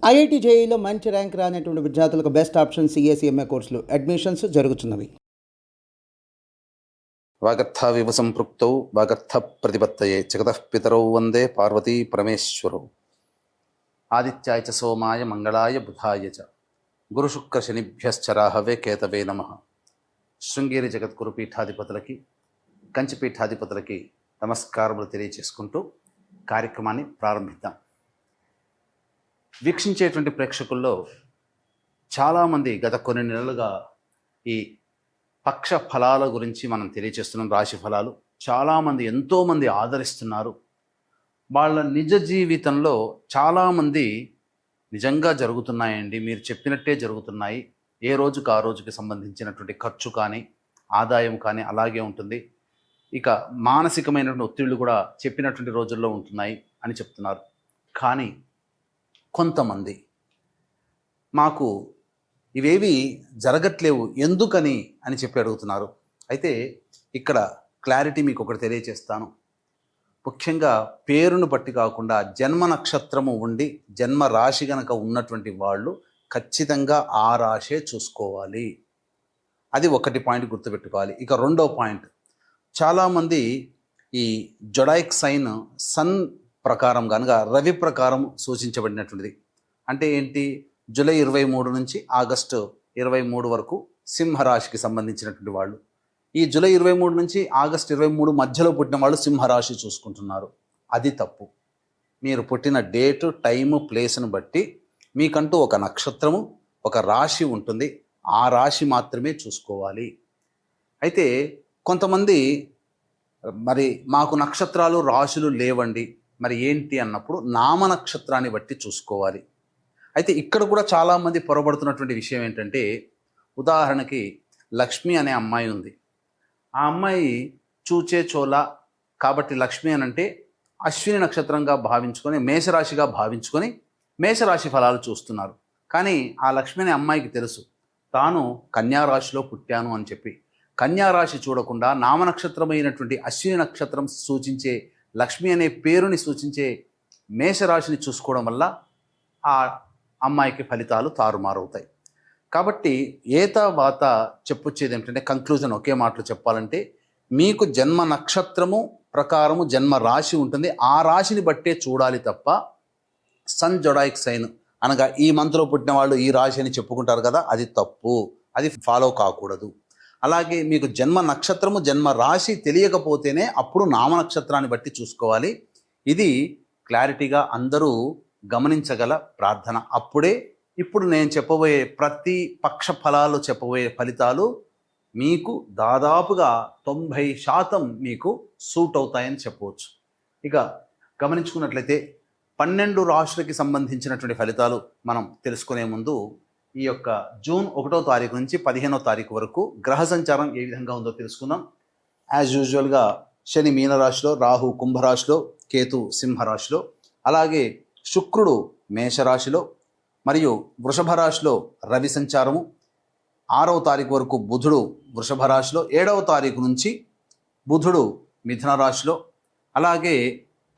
IIT జేఈలో మంచి rank రానటువంటి విద్యార్థులకు బెస్ట్ ఆప్షన్ సిఏ కోర్సులు అడ్మిషన్స్ జరుగుతున్నవి. వాగర్థావివ సంపృక్తౌ వాగర్థ ప్రతిపత్తయే జగతః పితరౌ వందే పార్వతీ పరమేశ్వరౌ. ఆదిత్యాయ చ సోమాయ మంగళాయ బుధాయ చ గురుశుక్ర శనిభ్యశ్చరాహవే కేతవే నమః. శృంగేరి జగద్గురు పీఠాధిపతులకి, కంచి పీఠాధిపతులకి నమస్కారములు తెలియచేసుకుంటూ కార్యక్రమాన్ని ప్రారంభిద్దాం. వీక్షించేటువంటి ప్రేక్షకుల్లో చాలామంది గత కొన్ని నెలలుగా ఈ పక్ష ఫలాల గురించి మనం తెలియచేస్తున్నాం. రాశి ఫలాలు చాలామంది ఎంతోమంది ఆదరిస్తున్నారు. వాళ్ళ నిజ జీవితంలో చాలామంది నిజంగా జరుగుతున్నాయండి, మీరు చెప్పినట్టే జరుగుతున్నాయి, ఏ రోజుకు ఆ రోజుకి సంబంధించినటువంటి ఖర్చు కానీ ఆదాయం కానీ అలాగే ఉంటుంది, ఇక మానసికమైనటువంటి ఒత్తిళ్లు కూడా చెప్పినటువంటి రోజుల్లో ఉంటున్నాయి అని చెప్తున్నారు. కానీ కొంతమంది మాకు ఇవేవి జరగట్లేవు ఎందుకని అని చెప్పి అడుగుతున్నారు. అయితే ఇక్కడ క్లారిటీ మీకు ఒకటి తెలియచేస్తాను. ముఖ్యంగా పేరును బట్టి కాకుండా జన్మ నక్షత్రము ఉండి జన్మ రాశి గనక ఉన్నటువంటి వాళ్ళు ఖచ్చితంగా ఆ రాశే చూసుకోవాలి. అది ఒకటి పాయింట్ గుర్తుపెట్టుకోవాలి. ఇక రెండో పాయింట్, చాలామంది ఈ జొడాయిక్ సైన్ సన్ ప్రకారం కనుక రవి ప్రకారం సూచించబడినటువంటిది. అంటే ఏంటి, జూలై 23 నుంచి ఆగస్టు 23 వరకు సింహరాశికి సంబంధించినటువంటి వాళ్ళు. ఈ జూలై 23 నుంచి ఆగస్టు 23 మధ్యలో పుట్టిన వాళ్ళు సింహరాశి చూసుకుంటున్నారు. అది తప్పు. మీరు పుట్టిన డేటు, టైము, ప్లేస్ను బట్టి మీకంటూ ఒక నక్షత్రము, ఒక రాశి ఉంటుంది. ఆ రాశి మాత్రమే చూసుకోవాలి. అయితే కొంతమంది మరి మాకు నక్షత్రాలు రాశులు లేవండి, మరి ఏంటి అన్నప్పుడు నామ నక్షత్రాన్ని బట్టి చూసుకోవాలి. అయితే ఇక్కడ కూడా చాలామంది పొరబడుతున్నటువంటి విషయం ఏంటంటే, ఉదాహరణకి లక్ష్మి అనే అమ్మాయి ఉంది. ఆ అమ్మాయి చూచే చోళ కాబట్టి లక్ష్మి అని అంటే అశ్విని నక్షత్రంగా భావించుకొని మేషరాశిగా భావించుకొని మేషరాశి ఫలాలు చూస్తున్నారు. కానీ ఆ లక్ష్మి అనే అమ్మాయికి తెలుసు తాను కన్యారాశిలో పుట్టాను అని చెప్పి. కన్యారాశి చూడకుండా నామనక్షత్రమైనటువంటి అశ్విని నక్షత్రం సూచించే లక్ష్మి అనే పేరుని సూచించే మేషరాశిని చూసుకోవడం వల్ల ఆ అమ్మాయికి ఫలితాలు తారుమారవుతాయి. కాబట్టి ఏత వాత చెప్పొచ్చేది ఏమిటంటే, కంక్లూజన్ ఒకే మాటలో చెప్పాలంటే, మీకు జన్మ నక్షత్రము ప్రకారము జన్మ రాశి ఉంటుంది. ఆ రాశిని బట్టే చూడాలి తప్ప సన్ జొడాయిక్ సైన్ అనగా ఈ మంత్లో పుట్టిన వాళ్ళు ఈ రాశి అని చెప్పుకుంటారు కదా, అది తప్పు. అది ఫాలో కాకూడదు. అలాగే మీకు జన్మ నక్షత్రము జన్మ రాశి తెలియకపోతేనే అప్పుడు నామ నక్షత్రాన్ని బట్టి చూసుకోవాలి. ఇది క్లారిటీగా అందరూ గమనించగల ప్రార్థన. అప్పుడే ఇప్పుడు నేను చెప్పబోయే ప్రతి పక్ష ఫలాలు చెప్పబోయే ఫలితాలు మీకు దాదాపుగా 90% మీకు సూట్ అవుతాయని చెప్పవచ్చు. ఇక గమనించుకున్నట్లయితే 12 రాశులకి సంబంధించినటువంటి ఫలితాలు మనం తెలుసుకునే ముందు ఈ యొక్క జూన్ 1వ తారీఖు నుంచి 15వ తారీఖు వరకు గ్రహ సంచారం ఏ విధంగా ఉందో తెలుసుకుందాం. యాజ్ యూజువల్గా శని మీనరాశిలో, రాహు కుంభరాశిలో, కేతు సింహరాశిలో, అలాగే శుక్రుడు మేషరాశిలో మరియు వృషభ రాశిలో రవి సంచారము, 6వ తారీఖు వరకు బుధుడు వృషభ రాశిలో, 7వ తారీఖు నుంచి బుధుడు మిథున రాశిలో, అలాగే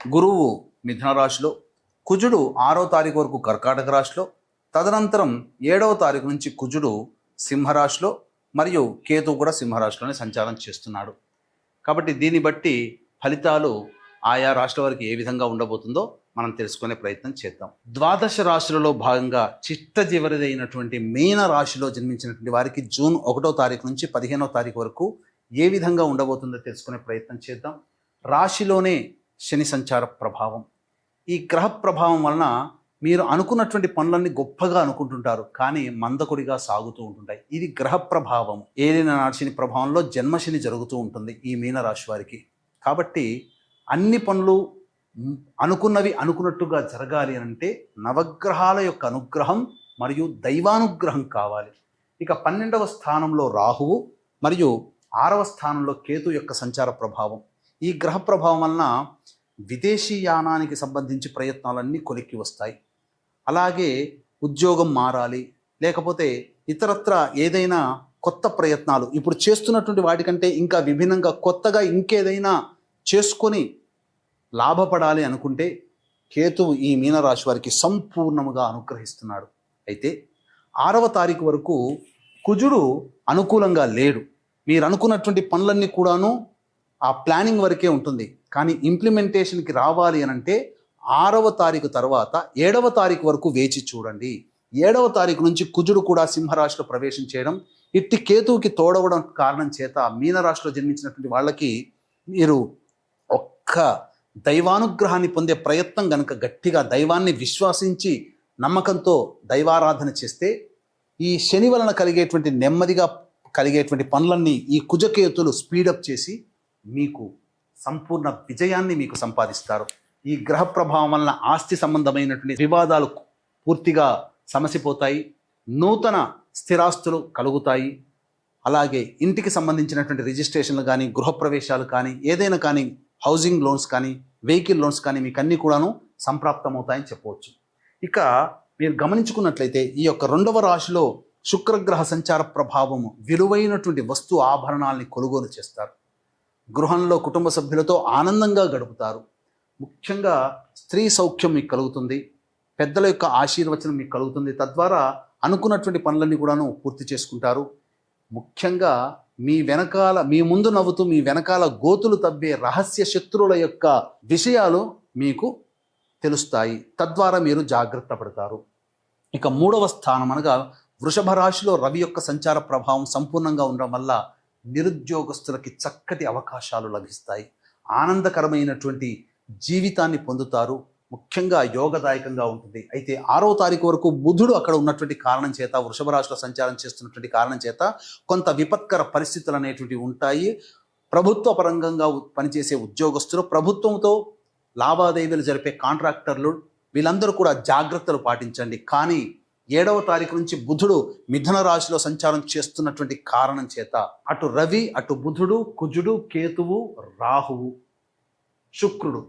గురువు మిథున రాశిలో, కుజుడు 6వ తారీఖు వరకు కర్కాటక రాశిలో, తదనంతరం 7వ తారీఖు నుంచి కుజుడు సింహరాశిలో మరియు కేతు కూడా సింహరాశిలోనే సంచారం చేస్తున్నాడు. కాబట్టి దీన్ని బట్టి ఫలితాలు ఆయా రాశుల వారికి ఏ విధంగా ఉండబోతుందో మనం తెలుసుకునే ప్రయత్నం చేద్దాం. ద్వాదశ రాశులలో భాగంగా చిట్ట చివరిదైనటువంటి మీన రాశిలో జన్మించినటువంటి వారికి జూన్ 1వ తారీఖు నుంచి 15వ తారీఖు వరకు ఏ విధంగా ఉండబోతుందో తెలుసుకునే ప్రయత్నం చేద్దాం. రాశిలోనే శని సంచార ప్రభావం. ఈ గ్రహ ప్రభావం వలన మీరు అనుకున్నటువంటి పనులన్నీ గొప్పగా అనుకుంటుంటారు, కానీ మందకొడిగా సాగుతూ ఉంటుంటాయి. ఇది గ్రహ ప్రభావం. ఏలిన శని ప్రభావంలో జన్మశని జరుగుతూ ఉంటుంది ఈ మీనరాశి వారికి. కాబట్టి అన్ని పనులు అనుకున్నవి అనుకున్నట్టుగా జరగాలి అంటే నవగ్రహాల యొక్క అనుగ్రహం మరియు దైవానుగ్రహం కావాలి. ఇక 12వ స్థానంలో రాహువు మరియు 6వ స్థానంలో కేతు యొక్క సంచార ప్రభావం. ఈ గ్రహ ప్రభావం వలన విదేశీ యానానికి సంబంధించి ప్రయత్నాలన్నీ కొలిక్కి వస్తాయి. అలాగే ఉద్యోగం మారాలి, లేకపోతే ఇతరత్ర ఏదైనా కొత్త ప్రయత్నాలు ఇప్పుడు చేస్తున్నటువంటి వాటికంటే ఇంకా విభిన్నంగా కొత్తగా ఇంకేదైనా చేసుకొని లాభపడాలి అనుకుంటే కేతువు ఈ మీనరాశి వారికి సంపూర్ణముగా అనుగ్రహిస్తున్నాడు. అయితే 6వ తారీఖు వరకు కుజుడు అనుకూలంగా లేడు. మీరు అనుకున్నటువంటి పనులన్నీ కూడాను ఆ ప్లానింగ్ వరకే ఉంటుంది. కానీ ఇంప్లిమెంటేషన్కి రావాలి అని అంటే 6వ తారీఖు తర్వాత 7వ తారీఖు వరకు వేచి చూడండి. 7వ తారీఖు నుంచి కుజుడు కూడా సింహరాశిలో ప్రవేశం చేయడం, ఇట్టి కేతువుకి తోడవడం కారణం చేత మీనరాశిలో జన్మించినటువంటి వాళ్ళకి మీరు ఒక్క దైవానుగ్రహాన్ని పొందే ప్రయత్నం గనుక గట్టిగా దైవాన్ని విశ్వసించి నమ్మకంతో దైవారాధన చేస్తే ఈ శని వలన కలిగేటువంటి నెమ్మదిగా కలిగేటువంటి పనులన్నీ ఈ కుజకేతులు స్పీడప్ చేసి మీకు సంపూర్ణ విజయాన్ని మీకు సంపాదిస్తారు. ఈ గ్రహ ప్రభావం వలన ఆస్తి సంబంధమైనటువంటి వివాదాలు పూర్తిగా సమసిపోతాయి. నూతన స్థిరాస్తులు కలుగుతాయి. అలాగే ఇంటికి సంబంధించినటువంటి రిజిస్ట్రేషన్లు కానీ, గృహప్రవేశాలు కానీ, ఏదైనా కానీ, హౌసింగ్ లోన్స్ కానీ, వెహికల్ లోన్స్ కానీ మీకు అన్నీ కూడాను సంప్రాప్తమవుతాయని చెప్పవచ్చు. ఇక మీరు గమనించుకున్నట్లయితే ఈ యొక్క 2వ రాశిలో శుక్రగ్రహ సంచార ప్రభావము విలువైనటువంటి వస్తు ఆభరణాలని కొనుగోలు చేస్తారు. గృహంలో కుటుంబ సభ్యులతో ఆనందంగా గడుపుతారు. ముఖ్యంగా స్త్రీ సౌఖ్యం మీకు కలుగుతుంది. పెద్దల యొక్క ఆశీర్వచనం మీకు కలుగుతుంది. తద్వారా అనుకున్నటువంటి పనులన్నీ కూడాను పూర్తి చేసుకుంటారు. ముఖ్యంగా మీ ముందు నవ్వుతూ మీ వెనకాల గోతులు తవ్వే రహస్య శత్రువుల యొక్క విషయాలు మీకు తెలుస్తాయి. తద్వారా మీరు జాగ్రత్త పడతారు. ఇక 3వ స్థానం అనగా వృషభ రాశిలో రవి యొక్క సంచార ప్రభావం సంపూర్ణంగా ఉండడం వల్ల నిరుద్యోగస్తులకి చక్కటి అవకాశాలు లభిస్తాయి. ఆనందకరమైనటువంటి జీవితాన్ని పొందుతారు. ముఖ్యంగా యోగదాయకంగా ఉంటుంది. అయితే 6వ తారీఖు వరకు బుధుడు అక్కడ ఉన్నటువంటి కారణం చేత, వృషభ రాశిలో సంచారం చేస్తున్నటువంటి కారణం చేత కొంత విపత్కర పరిస్థితులు అనేటువంటివి ఉంటాయి. ప్రభుత్వ పరంగా పనిచేసే ఉద్యోగస్తులు, ప్రభుత్వంతో లావాదేవీలు జరిపే కాంట్రాక్టర్లు, వీళ్ళందరూ కూడా జాగ్రత్తలు పాటించండి. కానీ 7వ తారీఖు నుంచి బుధుడు మిథున రాశిలో సంచారం చేస్తున్నటువంటి కారణం చేత అటు రవి, అటు బుధుడు, కుజుడు, కేతువు, రాహువు, శుక్రుడు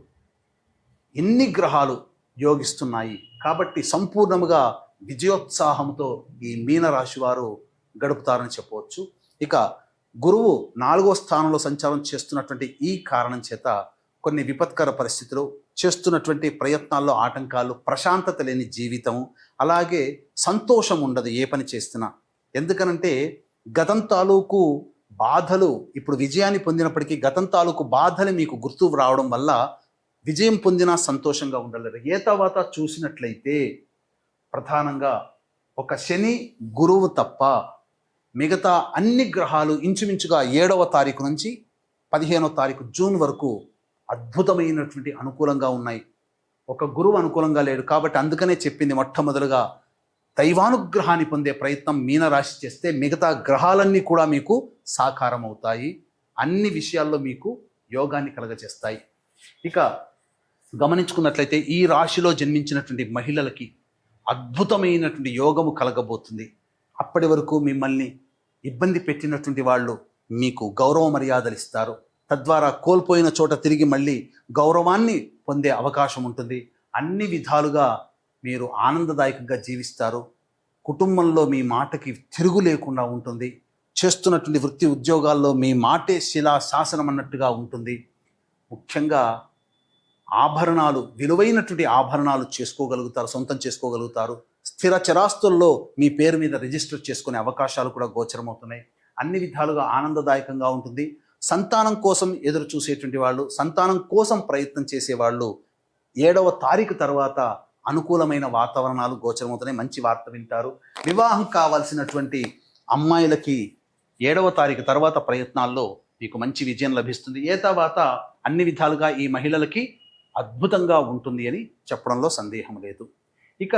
ఎన్ని గ్రహాలు యోగిస్తున్నాయి. కాబట్టి సంపూర్ణముగా విజయోత్సాహంతో ఈ మీనరాశి వారు గడుపుతారని చెప్పవచ్చు. ఇక గురువు 4వ స్థానంలో సంచారం చేస్తున్నటువంటి ఈ కారణం చేత కొన్ని విపత్కర పరిస్థితులు, చేస్తున్నటువంటి ప్రయత్నాల్లో ఆటంకాలు, ప్రశాంతత లేని జీవితం, అలాగే సంతోషం ఉండదు ఏ పని చేస్తున్నా. ఎందుకనంటే గతం తాలూకు బాధలు ఇప్పుడు విజయాన్ని పొందినప్పటికీ గతం తాలూకు బాధలు మీకు గుర్తు రావడం వల్ల విజయం పొందినా సంతోషంగా ఉండలేరు. ఏ తర్వాత చూసినట్లయితే ప్రధానంగా ఒక శని, గురువు తప్ప మిగతా అన్ని గ్రహాలు ఇంచుమించుగా 7వ తారీఖు నుంచి 15వ తారీఖు జూన్ వరకు అద్భుతమైనటువంటి అనుకూలంగా ఉన్నాయి. ఒక గురువు అనుకూలంగా లేడు. కాబట్టి అందుకనే చెప్పింది మొట్టమొదలుగా దైవానుగ్రహాన్ని పొందే ప్రయత్నం మీనరాశి చేస్తే మిగతా గ్రహాలన్నీ కూడా మీకు సాకారం అవుతాయి. అన్ని విషయాల్లో మీకు యోగాన్ని కలగజేస్తాయి. ఇక గమనించుకున్నట్లయితే ఈ రాశిలో జన్మించినటువంటి మహిళలకి అద్భుతమైనటువంటి యోగము కలగబోతుంది. అప్పటి వరకు మిమ్మల్ని ఇబ్బంది పెట్టినటువంటి వాళ్ళు మీకు గౌరవ మర్యాదలు ఇస్తారు. తద్వారా కోల్పోయిన చోట తిరిగి మళ్ళీ గౌరవాన్ని పొందే అవకాశం ఉంటుంది. అన్ని విధాలుగా మీరు ఆనందదాయకంగా జీవిస్తారు. కుటుంబంలో మీ మాటకి తిరుగు లేకుండా ఉంటుంది. చేస్తున్నటువంటి వృత్తి ఉద్యోగాల్లో మీ మాటే శిలా శాసనం అన్నట్టుగా ఉంటుంది. ముఖ్యంగా ఆభరణాలు, విలువైనటువంటి ఆభరణాలు చేసుకోగలుగుతారు, సొంతం చేసుకోగలుగుతారు. స్థిర చరాస్తుల్లో మీ పేరు మీద రిజిస్టర్ చేసుకునే అవకాశాలు కూడా గోచరమవుతున్నాయి. అన్ని విధాలుగా ఆనందదాయకంగా ఉంటుంది. సంతానం కోసం ఎదురు చూసేటువంటి వాళ్ళు, సంతానం కోసం ప్రయత్నం చేసేవాళ్ళు 7వ తారీఖు తర్వాత అనుకూలమైన వాతావరణాలు గోచరమవుతున్నాయి. మంచి వార్త వింటారు. వివాహం కావాల్సినటువంటి అమ్మాయిలకి 7వ తారీఖు తర్వాత ప్రయత్నాల్లో మీకు మంచి విజయం లభిస్తుంది. ఏ తర్వాత అన్ని విధాలుగా ఈ మహిళలకి అద్భుతంగా ఉంటుంది అని చెప్పడంలో సందేహం లేదు. ఇక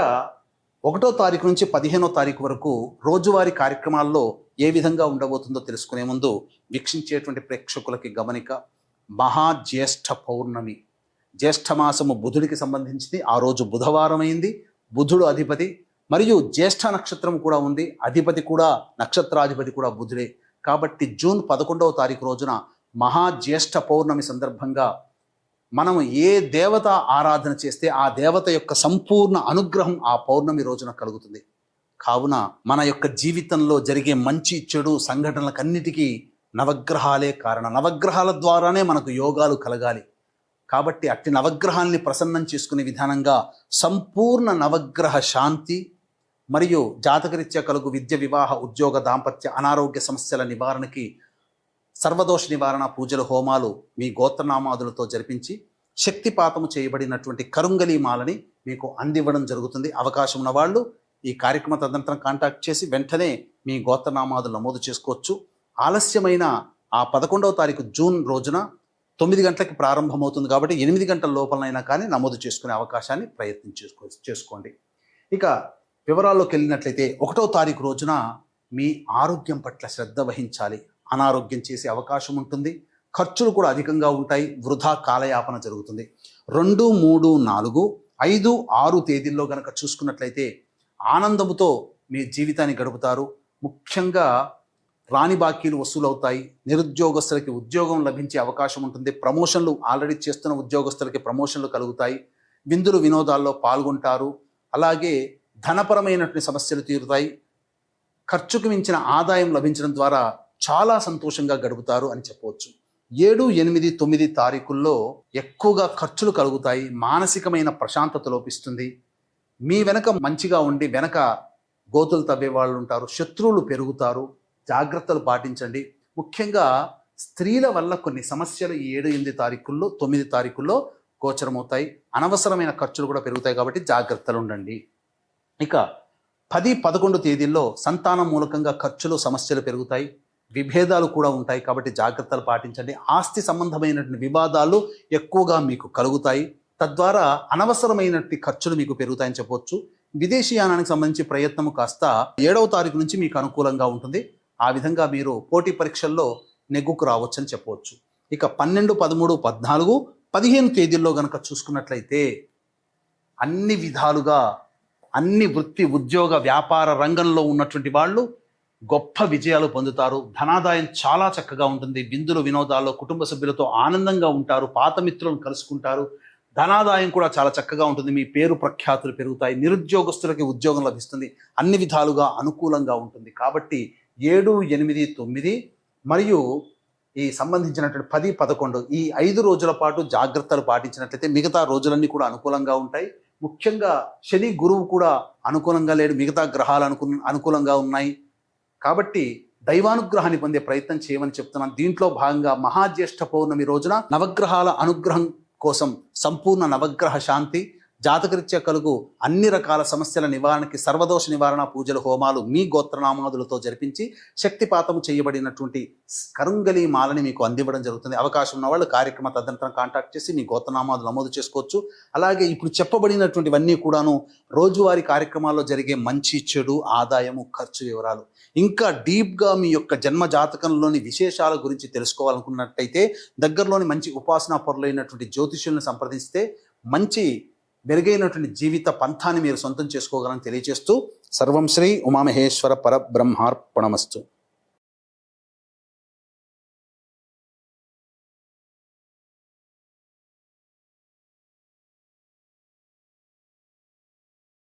1వ తారీఖు నుంచి 15వ తారీఖు వరకు రోజువారీ కార్యక్రమాల్లో ఏ విధంగా ఉండబోతుందో తెలుసుకునే ముందు వీక్షించేటువంటి ప్రేక్షకులకి గమనిక. మహాజ్యేష్ఠ పౌర్ణమి, జ్యేష్ఠమాసము బుధుడికి సంబంధించింది. ఆ రోజు బుధవారం అయింది. బుధుడు అధిపతి మరియు జ్యేష్ఠ నక్షత్రం కూడా ఉంది. అధిపతి కూడా, నక్షత్రాధిపతి కూడా బుధుడే. కాబట్టి జూన్ 11వ తారీఖు రోజున మహాజ్యేష్ఠ పౌర్ణమి సందర్భంగా మనం ఏ దేవత ఆరాధన చేస్తే ఆ దేవత యొక్క సంపూర్ణ అనుగ్రహం ఆ పౌర్ణమి రోజున కలుగుతుంది. కావున మన యొక్క జీవితంలో జరిగే మంచి చెడు సంఘటనలకన్నిటికీ నవగ్రహాలే కారణం. నవగ్రహాల ద్వారానే మనకు యోగాలు కలగాలి. కాబట్టి అట్టి నవగ్రహాల్ని ప్రసన్నం చేసుకునే విధానంగా సంపూర్ణ నవగ్రహ శాంతి మరియు జాతకరీత్యా కలుగు విద్య, వివాహ, ఉద్యోగ, దాంపత్య, అనారోగ్య సమస్యల నివారణకి సర్వదోష నివారణ పూజలు, హోమాలు మీ గోత్రనామాదులతో జరిపించి శక్తిపాతము చేయబడినటువంటి కరుంగలి మాలని మీకు అందివ్వడం జరుగుతుంది. అవకాశం ఉన్న వాళ్ళు ఈ కార్యక్రమ తదనంతరం కాంటాక్ట్ చేసి వెంటనే మీ గోత్రనామాదులు నమోదు చేసుకోవచ్చు. ఆలస్యమైన ఆ 11వ తారీఖు జూన్ రోజున 9 గంటలకి ప్రారంభమవుతుంది కాబట్టి 8 గంటల లోపలనైనా కానీ నమోదు చేసుకునే అవకాశాన్ని ప్రయత్నం చేసుకోండి. ఇక వివరాల్లోకి వెళ్ళినట్లయితే 1వ తారీఖు రోజున మీ ఆరోగ్యం పట్ల శ్రద్ధ వహించాలి. అనారోగ్యం చేసే అవకాశం ఉంటుంది. ఖర్చులు కూడా అధికంగా ఉంటాయి. వృధా కాలయాపన జరుగుతుంది. 2, 3, 4, 5, 6 తేదీల్లో గనక చూసుకున్నట్లయితే ఆనందముతో మీ జీవితాన్ని గడుపుతారు. ముఖ్యంగా రాని బాకీలు వసూలవుతాయి. నిరుద్యోగస్తులకి ఉద్యోగం లభించే అవకాశం ఉంటుంది. ప్రమోషన్లు ఆల్రెడీ చేస్తున్న ఉద్యోగస్తులకి ప్రమోషన్లు కలుగుతాయి. విందులు వినోదాల్లో పాల్గొంటారు. అలాగే ధనపరమైనటువంటి సమస్యలు తీరుతాయి. ఖర్చుకు మించిన ఆదాయం లభించడం ద్వారా చాలా సంతోషంగా గడుపుతారు అని చెప్పవచ్చు. 7, 8, 9 తారీఖుల్లో ఎక్కువగా ఖర్చులు కలుగుతాయి. మానసికమైన ప్రశాంతత లోపిస్తుంది. మీ వెనక మంచిగా ఉండి వెనక గోతులు తవ్వే వాళ్ళు ఉంటారు. శత్రువులు పెరుగుతారు. జాగ్రత్తలు పాటించండి. ముఖ్యంగా స్త్రీల వల్ల కొన్ని సమస్యలు 7, 8 తారీఖుల్లో 9 తారీఖుల్లో గోచరమవుతాయి. అనవసరమైన ఖర్చులు కూడా పెరుగుతాయి కాబట్టి జాగ్రత్తలు ఉండండి. ఇక 10, 11 తేదీల్లో సంతానం మూలకంగా ఖర్చులు, సమస్యలు పెరుగుతాయి. విభేదాలు కూడా ఉంటాయి కాబట్టి జాగ్రత్తలు పాటించండి. ఆస్తి సంబంధమైనటువంటి వివాదాలు ఎక్కువగా మీకు కలుగుతాయి. తద్వారా అనవసరమైనటువంటి ఖర్చులు మీకు పెరుగుతాయని చెప్పవచ్చు. విదేశీయానానికి సంబంధించి ప్రయత్నము కాస్త 7వ తారీఖు నుంచి మీకు అనుకూలంగా ఉంటుంది. ఆ విధంగా మీరు పోటీ పరీక్షల్లో నెగ్గుకు రావచ్చు అని చెప్పవచ్చు. ఇక 12, 13, 14, 15 తేదీల్లో గనక చూసుకున్నట్లయితే అన్ని విధాలుగా అన్ని వృత్తి, ఉద్యోగ, వ్యాపార రంగంలో ఉన్నటువంటి వాళ్ళు గొప్ప విజయాలు పొందుతారు. ధనాదాయం చాలా చక్కగా ఉంటుంది. విందులు వినోదాల్లో కుటుంబ సభ్యులతో ఆనందంగా ఉంటారు. పాత మిత్రులను కలుసుకుంటారు. ధనాదాయం కూడా చాలా చక్కగా ఉంటుంది. మీ పేరు ప్రఖ్యాతులు పెరుగుతాయి. నిరుద్యోగస్తులకి ఉద్యోగం లభిస్తుంది. అన్ని విధాలుగా అనుకూలంగా ఉంటుంది. కాబట్టి 7, 8, 9 మరియు ఈ సంబంధించినటువంటి 10, 11 ఈ 5 రోజుల పాటు జాగ్రత్తలు పాటించినట్లయితే మిగతా రోజులన్నీ కూడా అనుకూలంగా ఉంటాయి. ముఖ్యంగా శని, గురువు కూడా అనుకూలంగా లేడు. మిగతా గ్రహాలు అనుకూలంగా ఉన్నాయి. కాబట్టి దైవానుగ్రహాన్ని పొందే ప్రయత్నం చేయమని చెప్తున్నాను. దీంట్లో భాగంగా మహాజ్యేష్ఠ పౌర్ణమి రోజున నవగ్రహాల అనుగ్రహం కోసం సంపూర్ణ నవగ్రహ శాంతి, జాతకరీత్యా కలుగు అన్ని రకాల సమస్యల నివారణకి సర్వదోష నివారణ పూజలు, హోమాలు మీ గోత్రనామాదులతో జరిపించి శక్తిపాతము చేయబడినటువంటి కరుంగలి మాలని మీకు అందివ్వడం జరుగుతుంది. అవకాశం ఉన్న వాళ్ళు కార్యక్రమ తదనంతరం కాంటాక్ట్ చేసి మీ గోత్రనామాలు నమోదు చేసుకోవచ్చు. అలాగే ఇప్పుడు చెప్పబడినటువంటివన్నీ కూడాను రోజువారీ కార్యక్రమాల్లో జరిగే మంచి, చెడు, ఆదాయము, ఖర్చు వివరాలు. ఇంకా డీప్గా మీ యొక్క జన్మ జాతకంలోని విశేషాల గురించి తెలుసుకోవాలనుకున్నట్టయితే దగ్గరలోని మంచి ఉపాసనా పరులైనటువంటి జ్యోతిష్యులను సంప్రదిస్తే మంచి మెరుగైనటువంటి జీవిత పంథాన్ని మీరు సొంతం చేసుకోగలని తెలియజేస్తూ సర్వం శ్రీ ఉమామహేశ్వర పరబ్రహ్మార్పణమస్తు.